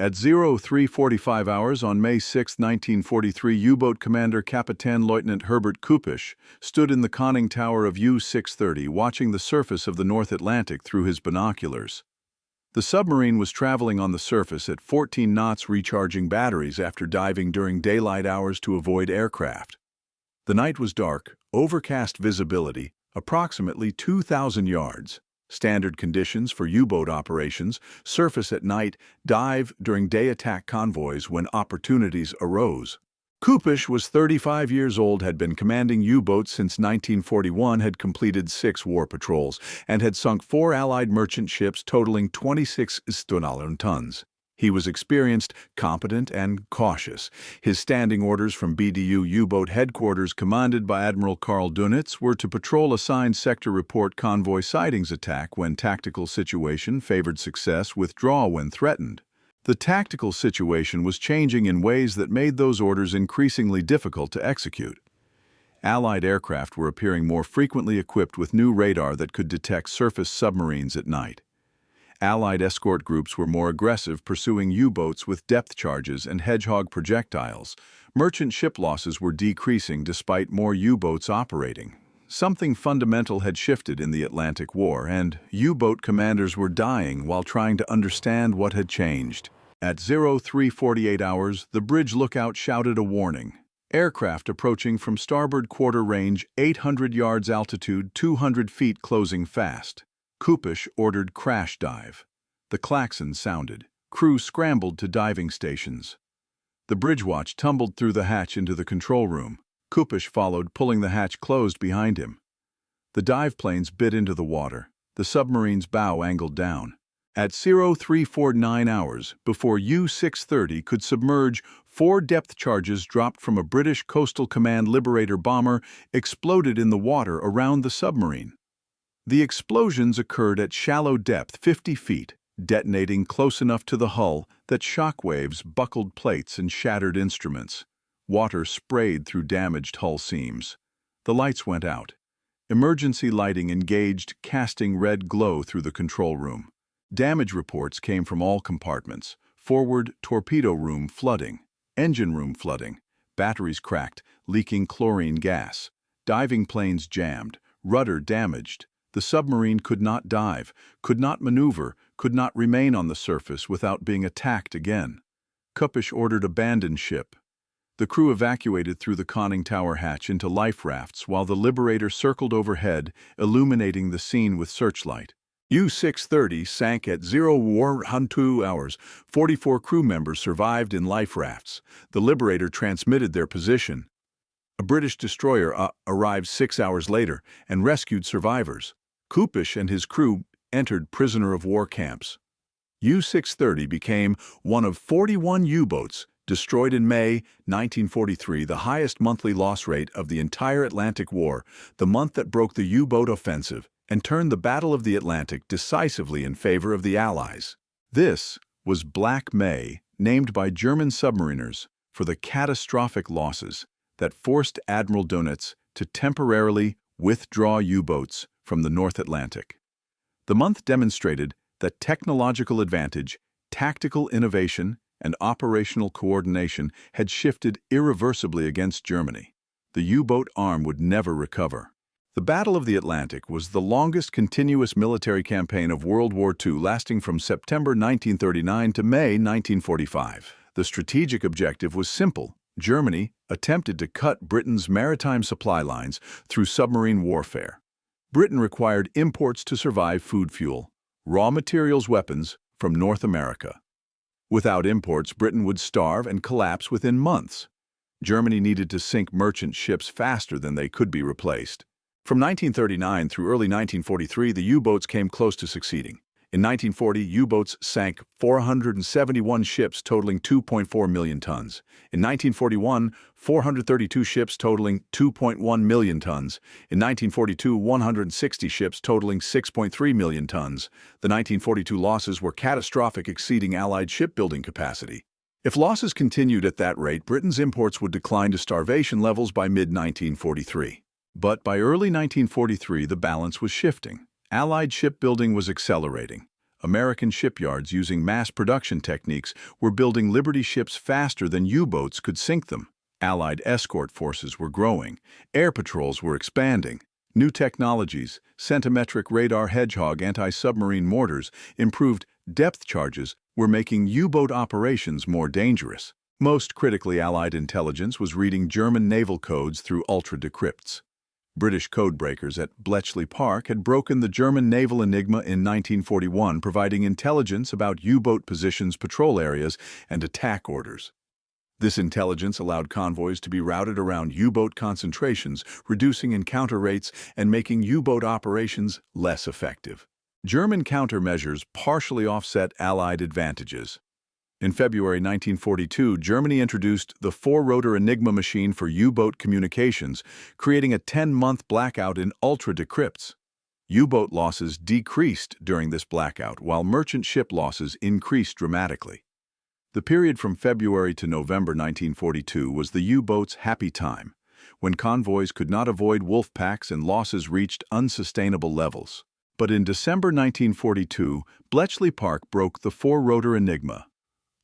At 03:45 hours on May 6, 1943, U-boat commander Captain Lieutenant Herbert Kupisch stood in the conning tower of U-630 watching the surface of the North Atlantic through his binoculars. The submarine was traveling on the surface at 14 knots, recharging batteries after diving during daylight hours to avoid aircraft. The night was dark, overcast visibility, approximately 2,000 yards. Standard conditions for U-boat operations: surface at night, dive during day, attack convoys when opportunities arose. Kupisch was 35 years old, had been commanding U-boats since 1941, had completed 6 war patrols, and had sunk 4 Allied merchant ships totaling 26 tons. He was experienced, competent, and cautious. His standing orders from BDU U-boat headquarters, commanded by Admiral Karl Dönitz, were to patrol assigned sector, report convoy sightings, attack when tactical situation favored success, withdraw when threatened. The tactical situation was changing in ways that made those orders increasingly difficult to execute. Allied aircraft were appearing more frequently, equipped with new radar that could detect surface submarines at night. Allied escort groups were more aggressive, pursuing U-boats with depth charges and hedgehog projectiles. Merchant ship losses were decreasing despite more U-boats operating. Something fundamental had shifted in the Atlantic War, and U-boat commanders were dying while trying to understand what had changed. At 03:48 hours, the bridge lookout shouted a warning. Aircraft approaching from starboard quarter range, 800 yards altitude, 200 feet, closing fast. Kupisch ordered crash dive. The klaxon sounded. Crew scrambled to diving stations. The bridge watch tumbled through the hatch into the control room. Kupisch followed, pulling the hatch closed behind him. The dive planes bit into the water. The submarine's bow angled down. At 03:49 hours, before U-630 could submerge, 4 depth charges dropped from a British Coastal Command Liberator bomber exploded in the water around the submarine. The explosions occurred at shallow depth, 50 feet, detonating close enough to the hull that shockwaves buckled plates and shattered instruments. Water sprayed through damaged hull seams. The lights went out. Emergency lighting engaged, casting red glow through the control room. Damage reports came from all compartments: forward torpedo room flooding, engine room flooding, batteries cracked, leaking chlorine gas, diving planes jammed, rudder damaged. The submarine could not dive, could not maneuver, could not remain on the surface without being attacked again. Kupisch ordered abandon ship. The crew evacuated through the conning tower hatch into life rafts while the Liberator circled overhead, illuminating the scene with searchlight. U-630 sank at 02 hours. 44 crew members survived in life rafts. The Liberator transmitted their position. A British destroyer arrived 6 hours later and rescued survivors. Kupisch and his crew entered prisoner of war camps. U-630 became one of 41 U-boats destroyed in May 1943, the highest monthly loss rate of the entire Atlantic War, the month that broke the U-boat offensive and turned the Battle of the Atlantic decisively in favor of the Allies. This was Black May, named by German submariners for the catastrophic losses that forced Admiral Dönitz to temporarily withdraw U-boats from the North Atlantic. The month demonstrated that technological advantage, tactical innovation, and operational coordination had shifted irreversibly against Germany. The U-boat arm would never recover. The Battle of the Atlantic was the longest continuous military campaign of World War II, lasting from September 1939 to May 1945. The strategic objective was simple. Germany attempted to cut Britain's maritime supply lines through submarine warfare. Britain required imports to survive: food, fuel, raw materials, weapons from North America. Without imports, Britain would starve and collapse within months. Germany needed to sink merchant ships faster than they could be replaced. From 1939 through early 1943, the U-boats came close to succeeding. In 1940, U-boats sank 471 ships totaling 2.4 million tons. In 1941, 432 ships totaling 2.1 million tons. In 1942, 160 ships totaling 6.3 million tons. The 1942 losses were catastrophic, exceeding Allied shipbuilding capacity. If losses continued at that rate, Britain's imports would decline to starvation levels by mid-1943. But by early 1943, the balance was shifting. Allied shipbuilding was accelerating. American shipyards using mass production techniques were building Liberty ships faster than U-boats could sink them. Allied escort forces were growing. Air patrols were expanding. New technologies, centimetric radar Hedgehog anti-submarine mortars, improved depth charges were making U-boat operations more dangerous. Most critically, Allied intelligence was reading German naval codes through ultra-decrypts. British codebreakers at Bletchley Park had broken the German naval Enigma in 1941, providing intelligence about U-boat positions, patrol areas, and attack orders. This intelligence allowed convoys to be routed around U-boat concentrations, reducing encounter rates and making U-boat operations less effective. German countermeasures partially offset Allied advantages. In February 1942, Germany introduced the four-rotor Enigma machine for U-boat communications, creating a 10-month blackout in ultra-decrypts. U-boat losses decreased during this blackout, while merchant ship losses increased dramatically. The period from February to November 1942 was the U-boat's happy time, when convoys could not avoid wolfpacks and losses reached unsustainable levels. But in December 1942, Bletchley Park broke the four-rotor Enigma.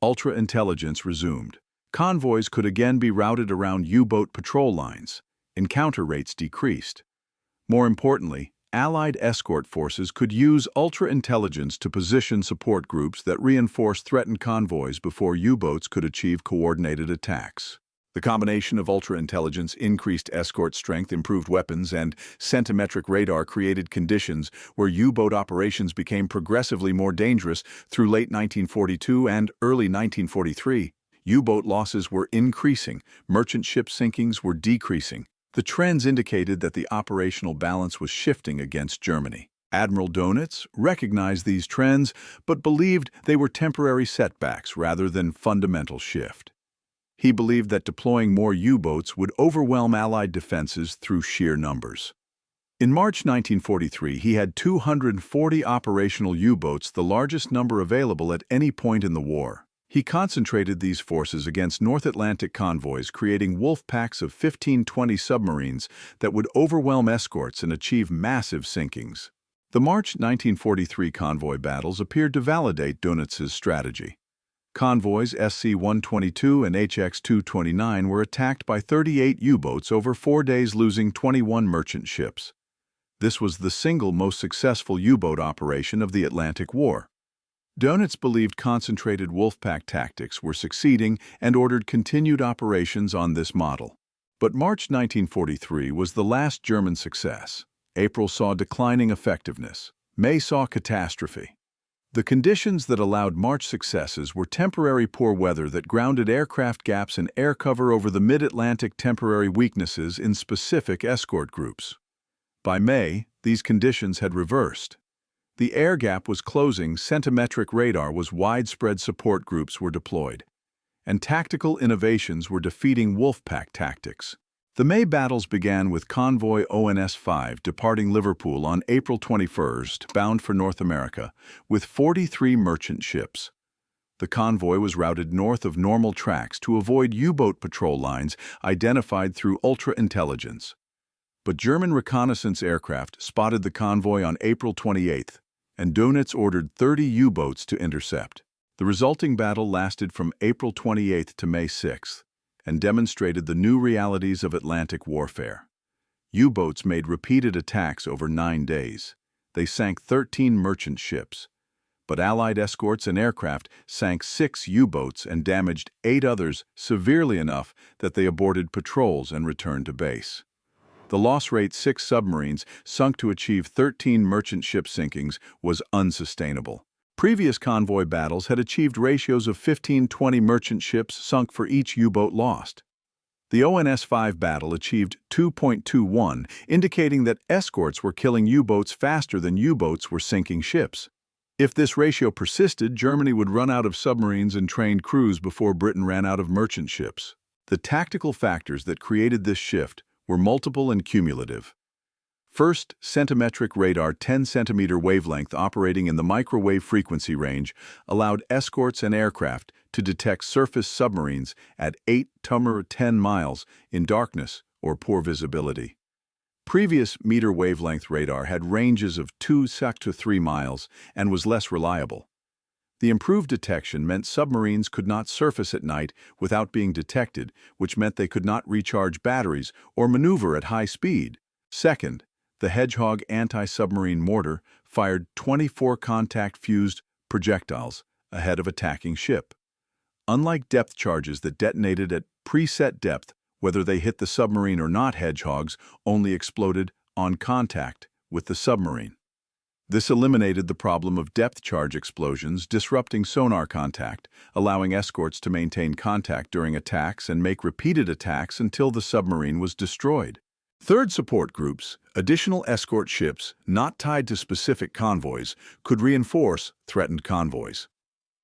Ultra-intelligence resumed. Convoys could again be routed around U-boat patrol lines. Encounter rates decreased. More importantly, Allied escort forces could use ultra-intelligence to position support groups that reinforced threatened convoys before U-boats could achieve coordinated attacks. The combination of ultra-intelligence, increased escort strength, improved weapons, and centimetric radar created conditions where U-boat operations became progressively more dangerous through late 1942 and early 1943. U-boat losses were increasing, merchant ship sinkings were decreasing. The trends indicated that the operational balance was shifting against Germany. Admiral Dönitz recognized these trends, but believed they were temporary setbacks rather than fundamental shift. He believed that deploying more U-boats would overwhelm Allied defenses through sheer numbers. In March 1943, he had 240 operational U-boats, the largest number available at any point in the war. He concentrated these forces against North Atlantic convoys, creating wolfpacks of 15-20 submarines that would overwhelm escorts and achieve massive sinkings. The March 1943 convoy battles appeared to validate Dönitz's strategy. Convoys SC-122 and HX-229 were attacked by 38 U-boats over 4 days, losing 21 merchant ships. This was the single most successful U-boat operation of the Atlantic War. Dönitz believed concentrated wolfpack tactics were succeeding and ordered continued operations on this model. But March 1943 was the last German success. April saw declining effectiveness. May saw catastrophe. The conditions that allowed March successes were temporary poor weather that grounded aircraft gaps and air cover over the mid-Atlantic, temporary weaknesses in specific escort groups. By May, these conditions had reversed. The air gap was closing, centimetric radar was widespread, support groups were deployed, and tactical innovations were defeating wolfpack tactics. The May battles began with convoy ONS-5 departing Liverpool on April 21st, bound for North America, with 43 merchant ships. The convoy was routed north of normal tracks to avoid U-boat patrol lines identified through ultra-intelligence. But German reconnaissance aircraft spotted the convoy on April 28th, and Dönitz ordered 30 U-boats to intercept. The resulting battle lasted from April 28th to May 6th. And demonstrated the new realities of Atlantic warfare. U-boats made repeated attacks over 9 days. They sank 13 merchant ships. But Allied escorts and aircraft sank 6 U-boats and damaged 8 others severely enough that they aborted patrols and returned to base. The loss rate, 6 submarines sunk to achieve 13 merchant ship sinkings, was unsustainable. Previous convoy battles had achieved ratios of 15-20 merchant ships sunk for each U-boat lost. The ONS-5 battle achieved 2.21, indicating that escorts were killing U-boats faster than U-boats were sinking ships. If this ratio persisted, Germany would run out of submarines and trained crews before Britain ran out of merchant ships. The tactical factors that created this shift were multiple and cumulative. First, centimetric radar, 10-centimeter wavelength operating in the microwave frequency range, allowed escorts and aircraft to detect surface submarines at 8 to 10 miles in darkness or poor visibility. Previous meter-wavelength radar had ranges of 2 to 3 miles and was less reliable. The improved detection meant submarines could not surface at night without being detected, which meant they could not recharge batteries or maneuver at high speed. Second, the Hedgehog anti-submarine mortar fired 24 contact-fused projectiles ahead of attacking ship. Unlike depth charges that detonated at preset depth, whether they hit the submarine or not, Hedgehogs only exploded on contact with the submarine. This eliminated the problem of depth charge explosions disrupting sonar contact, allowing escorts to maintain contact during attacks and make repeated attacks until the submarine was destroyed. Third, support groups, additional escort ships not tied to specific convoys, could reinforce threatened convoys.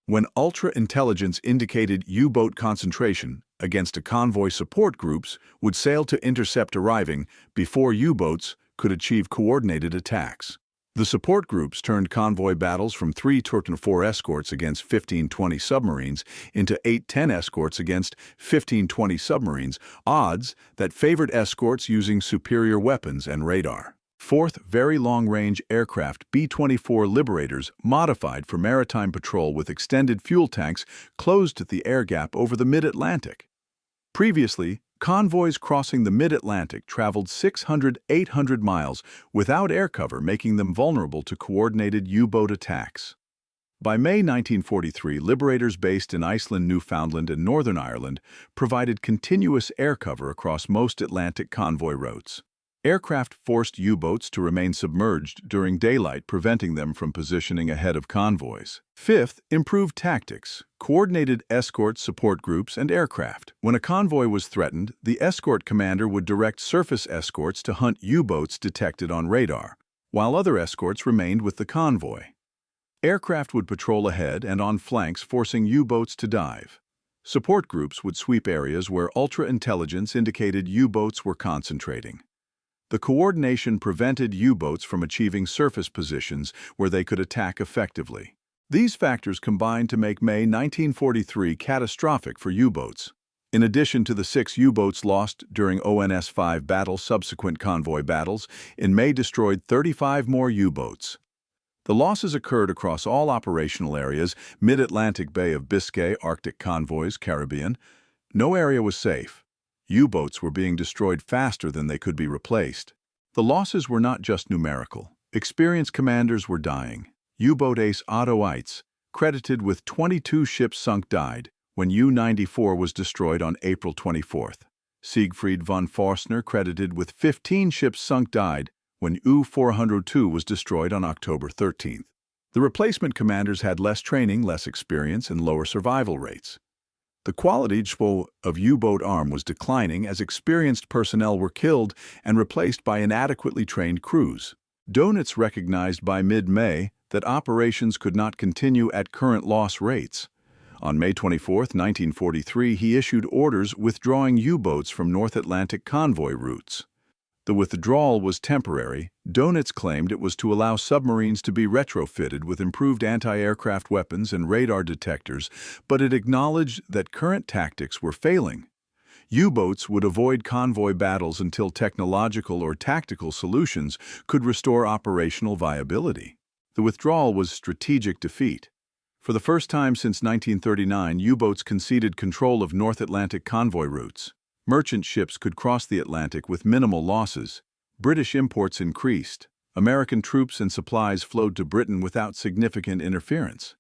When ultra-intelligence indicated U-boat concentration against a convoy, support groups would sail to intercept arriving before U-boats could achieve coordinated attacks. The support groups turned convoy battles from 3 to 4 escorts against 15-20 submarines into 8-10 escorts against 15-20 submarines, odds that favored escorts using superior weapons and radar. Fourth, very long-range aircraft B-24 Liberators modified for maritime patrol with extended fuel tanks closed the air gap over the mid-Atlantic. Previously, convoys crossing the mid-Atlantic traveled 600–800 miles without air cover, making them vulnerable to coordinated U-boat attacks. By May 1943, Liberators based in Iceland, Newfoundland, and Northern Ireland provided continuous air cover across most Atlantic convoy routes. Aircraft forced U-boats to remain submerged during daylight, preventing them from positioning ahead of convoys. Fifth, improved tactics, coordinated escort support groups and aircraft. When a convoy was threatened, the escort commander would direct surface escorts to hunt U-boats detected on radar, while other escorts remained with the convoy. Aircraft would patrol ahead and on flanks, forcing U-boats to dive. Support groups would sweep areas where ultra-intelligence indicated U-boats were concentrating. The coordination prevented U-boats from achieving surface positions where they could attack effectively. These factors combined to make May 1943 catastrophic for U-boats. In addition to the 6 U-boats lost during ONS-5 battle, subsequent convoy battles in May destroyed 35 more U-boats. The losses occurred across all operational areas: Mid-Atlantic, Bay of Biscay, Arctic convoys, Caribbean. No area was safe. U-boats were being destroyed faster than they could be replaced. The losses were not just numerical. Experienced commanders were dying. U-boat ace Otto Eitz, credited with 22 ships sunk, died when U-94 was destroyed on April 24th. Siegfried von Forstner, credited with 15 ships sunk, died when U-402 was destroyed on October 13th. The replacement commanders had less training, less experience, and lower survival rates. The quality of U-boat arm was declining as experienced personnel were killed and replaced by inadequately trained crews. Dönitz recognized by mid-May that operations could not continue at current loss rates. On May 24, 1943, he issued orders withdrawing U-boats from North Atlantic convoy routes. The withdrawal was temporary. Dönitz claimed it was to allow submarines to be retrofitted with improved anti-aircraft weapons and radar detectors, but it acknowledged that current tactics were failing. U-boats would avoid convoy battles until technological or tactical solutions could restore operational viability. The withdrawal was strategic defeat. For the first time since 1939, U-boats conceded control of North Atlantic convoy routes. Merchant ships could cross the Atlantic with minimal losses. British imports increased. American troops and supplies flowed to Britain without significant interference.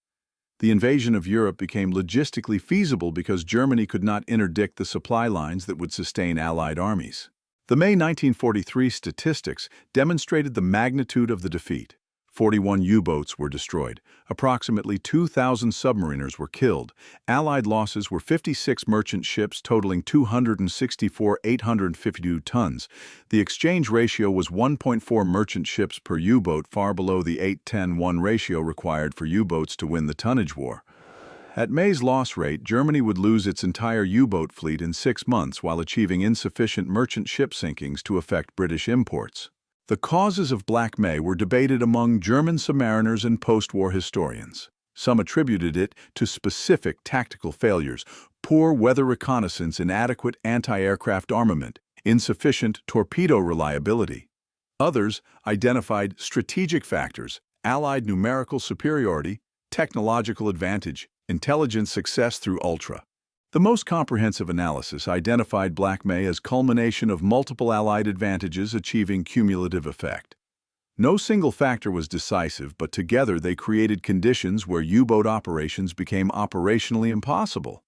The invasion of Europe became logistically feasible because Germany could not interdict the supply lines that would sustain Allied armies. The May 1943 statistics demonstrated the magnitude of the defeat. 41 U-boats were destroyed. Approximately 2,000 submariners were killed. Allied losses were 56 merchant ships totaling 264,852 tons. The exchange ratio was 1.4 merchant ships per U-boat, far below the 8-10-1 ratio required for U-boats to win the tonnage war. At May's loss rate, Germany would lose its entire U-boat fleet in 6 months while achieving insufficient merchant ship sinkings to affect British imports. The causes of Black May were debated among German submariners and post-war historians. Some attributed it to specific tactical failures: poor weather reconnaissance, inadequate anti-aircraft armament, insufficient torpedo reliability. Others identified strategic factors: Allied numerical superiority, technological advantage, intelligence success through Ultra. The most comprehensive analysis identified Black May as culmination of multiple Allied advantages achieving cumulative effect. No single factor was decisive, but together they created conditions where U-boat operations became operationally impossible.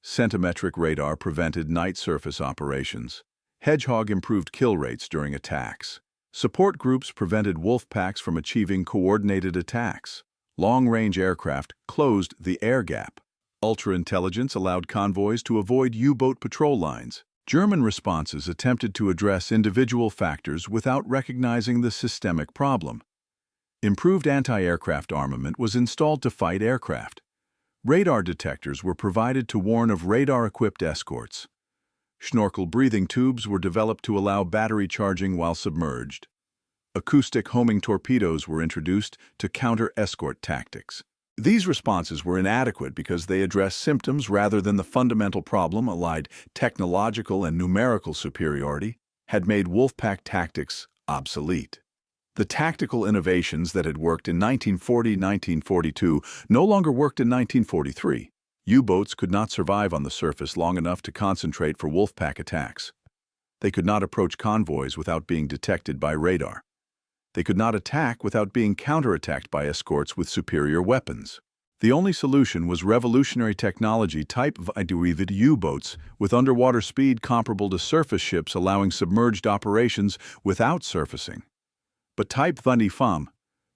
Centimetric radar prevented night surface operations. Hedgehog improved kill rates during attacks. Support groups prevented wolfpacks from achieving coordinated attacks. Long-range aircraft closed the air gap. Ultra-intelligence allowed convoys to avoid U-boat patrol lines. German responses attempted to address individual factors without recognizing the systemic problem. Improved anti-aircraft armament was installed to fight aircraft. Radar detectors were provided to warn of radar-equipped escorts. Snorkel breathing tubes were developed to allow battery charging while submerged. Acoustic homing torpedoes were introduced to counter escort tactics. These responses were inadequate because they addressed symptoms rather than the fundamental problem. Allied technological and numerical superiority had made wolfpack tactics obsolete. The tactical innovations that had worked in 1940-1942 no longer worked in 1943. U-boats could not survive on the surface long enough to concentrate for wolfpack attacks. They could not approach convoys without being detected by radar. They could not attack without being counterattacked by escorts with superior weapons. The only solution was revolutionary technology type of U-boats with underwater speed comparable to surface ships allowing submerged operations without surfacing. But Type Fam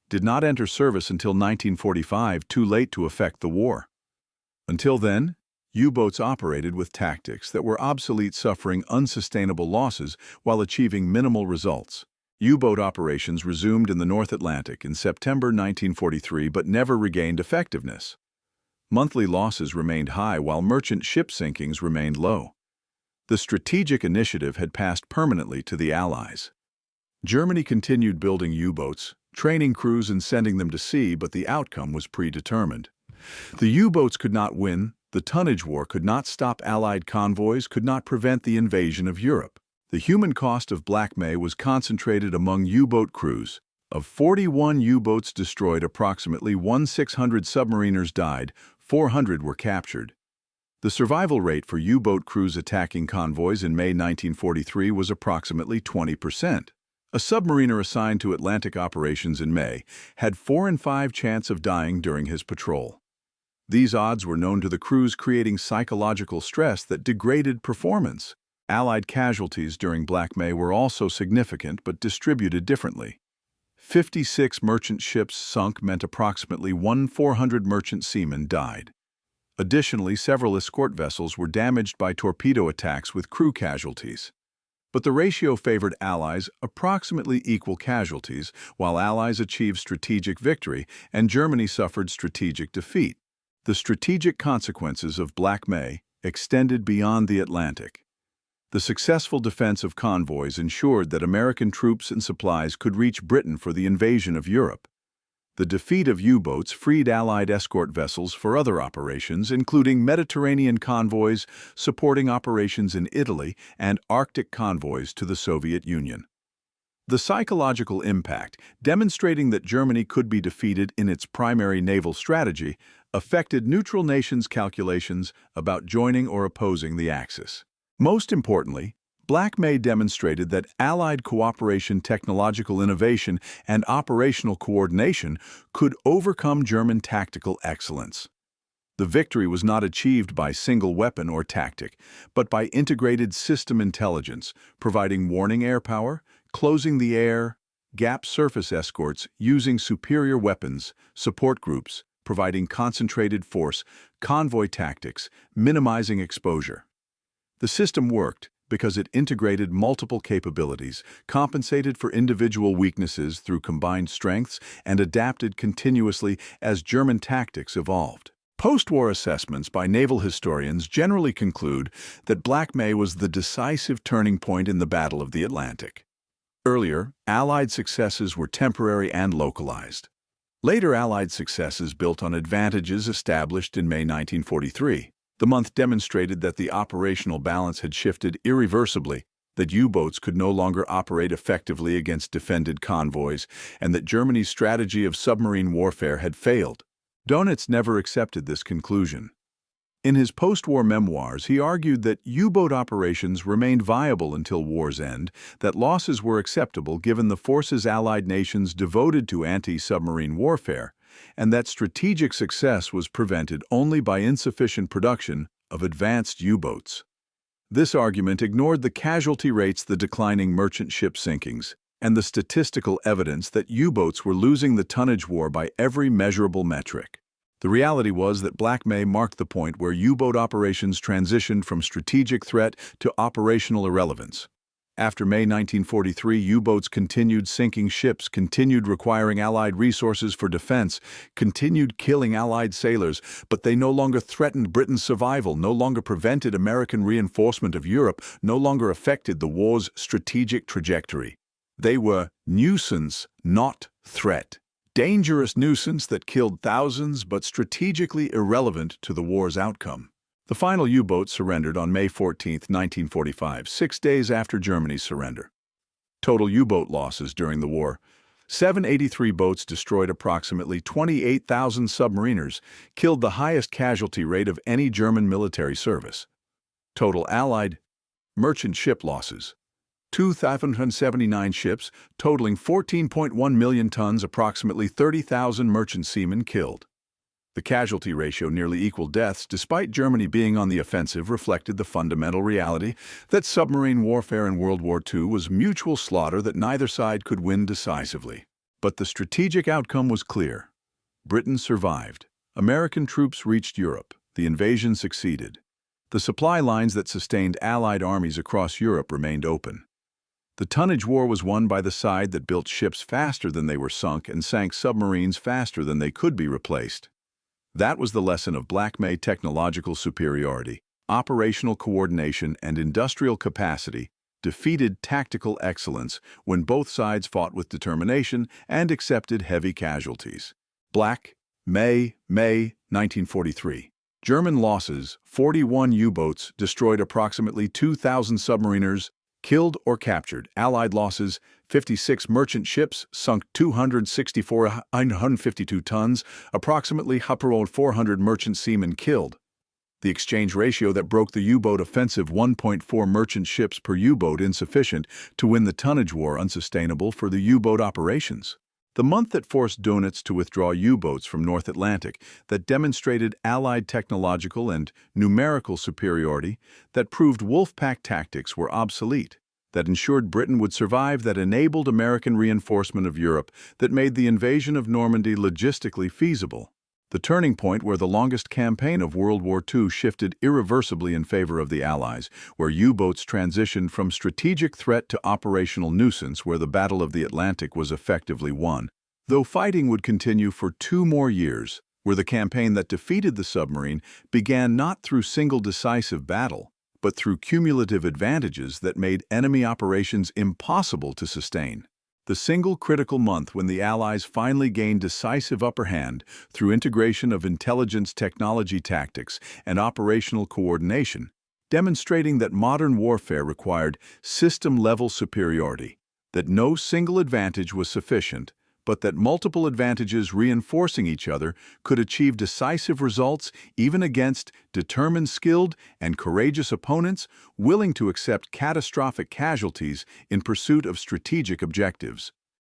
did not enter service until 1945, too late to affect the war. Until then, U-boats operated with tactics that were obsolete, suffering unsustainable losses while achieving minimal results. U-boat operations resumed in the North Atlantic in September 1943 but never regained effectiveness. Monthly losses remained high while merchant ship sinkings remained low. The strategic initiative had passed permanently to the Allies. Germany continued building U-boats, training crews and sending them to sea, but the outcome was predetermined. The U-boats could not win, the tonnage war could not stop Allied convoys, could not prevent the invasion of Europe. The human cost of Black May was concentrated among U-boat crews. Of 41 U-boats destroyed, approximately 1,600 submariners died, 400 were captured. The survival rate for U-boat crews attacking convoys in May 1943 was approximately 20%. A submariner assigned to Atlantic operations in May had 4 in 5 chance of dying during his patrol. These odds were known to the crews, creating psychological stress that degraded performance. Allied casualties during Black May were also significant but distributed differently. 56 merchant ships sunk meant approximately 1,400 merchant seamen died. Additionally, several escort vessels were damaged by torpedo attacks with crew casualties. But the ratio favored Allies, approximately equal casualties, while Allies achieved strategic victory and Germany suffered strategic defeat. The strategic consequences of Black May extended beyond the Atlantic. The successful defense of convoys ensured that American troops and supplies could reach Britain for the invasion of Europe. The defeat of U-boats freed Allied escort vessels for other operations, including Mediterranean convoys supporting operations in Italy and Arctic convoys to the Soviet Union. The psychological impact, demonstrating that Germany could be defeated in its primary naval strategy, affected neutral nations' calculations about joining or opposing the Axis. Most importantly, Black May demonstrated that Allied cooperation, technological innovation, and operational coordination could overcome German tactical excellence. The victory was not achieved by single weapon or tactic, but by integrated system intelligence, providing warning air power, closing the air gap surface escorts using superior weapons, support groups, providing concentrated force, convoy tactics, minimizing exposure. The system worked because it integrated multiple capabilities, compensated for individual weaknesses through combined strengths, and adapted continuously as German tactics evolved. Post-war assessments by naval historians generally conclude that Black May was the decisive turning point in the Battle of the Atlantic. Earlier, Allied successes were temporary and localized. Later Allied successes built on advantages established in May 1943. The month demonstrated that the operational balance had shifted irreversibly. that U-boats could no longer operate effectively against defended convoys, and that Germany's strategy of submarine warfare had failed. Dönitz never accepted this conclusion. In his post-war memoirs, he argued that U-boat operations remained viable until war's end, that losses were acceptable given the forces Allied nations devoted to anti-submarine warfare, and that strategic success was prevented only by insufficient production of advanced U-boats. This argument ignored the casualty rates, the declining merchant ship sinkings, and the statistical evidence that U-boats were losing the tonnage war by every measurable metric. The reality was that Black May marked the point where U-boat operations transitioned from strategic threat to operational irrelevance. After May 1943, U-boats continued sinking ships, continued requiring Allied resources for defense, continued killing Allied sailors, but they no longer threatened Britain's survival, no longer prevented American reinforcement of Europe, no longer affected the war's strategic trajectory. They were nuisance, not threat. Dangerous nuisance that killed thousands but strategically irrelevant to the war's outcome. The final U-boat surrendered on May 14, 1945, 6 days after Germany's surrender. Total U-boat losses during the war: 783 boats destroyed approximately 28,000 submariners, killed the highest casualty rate of any German military service. Total Allied merchant ship losses: 2,579 ships, totaling 14.1 million tons, approximately 30,000 merchant seamen killed. The casualty ratio nearly equaled deaths, despite Germany being on the offensive, reflected the fundamental reality that submarine warfare in World War II was mutual slaughter that neither side could win decisively. But the strategic outcome was clear. Britain survived. American troops reached Europe. The invasion succeeded. The supply lines that sustained Allied armies across Europe remained open. The tonnage war was won by the side that built ships faster than they were sunk and sank submarines faster than they could be replaced. That was the lesson of Black May: technological superiority, operational coordination, and industrial capacity defeated tactical excellence when both sides fought with determination and accepted heavy casualties. Black May, 1943. German losses: 41 U-boats destroyed approximately 2,000 submariners, killed or captured. Allied losses: 56 merchant ships, sunk 264,952 tons, approximately 400 merchant seamen killed. The exchange ratio that broke the U-boat offensive: 1.4 merchant ships per U-boat, insufficient to win the tonnage war, unsustainable for the U-boat operations. The month that forced Dönitz to withdraw U-boats from North Atlantic, that demonstrated Allied technological and numerical superiority, that proved wolfpack tactics were obsolete, that ensured Britain would survive, that enabled American reinforcement of Europe, that made the invasion of Normandy logistically feasible. The turning point where the longest campaign of World War II shifted irreversibly in favor of the Allies, where U-boats transitioned from strategic threat to operational nuisance, where the Battle of the Atlantic was effectively won. Though fighting would continue for 2 more years, where the campaign that defeated the submarine began not through single decisive battle, but through cumulative advantages that made enemy operations impossible to sustain. The single critical month when the Allies finally gained decisive upper hand through integration of intelligence technology tactics and operational coordination, demonstrating that modern warfare required system-level superiority, that no single advantage was sufficient, but that multiple advantages reinforcing each other could achieve decisive results even against determined, skilled, and courageous opponents willing to accept catastrophic casualties in pursuit of strategic objectives.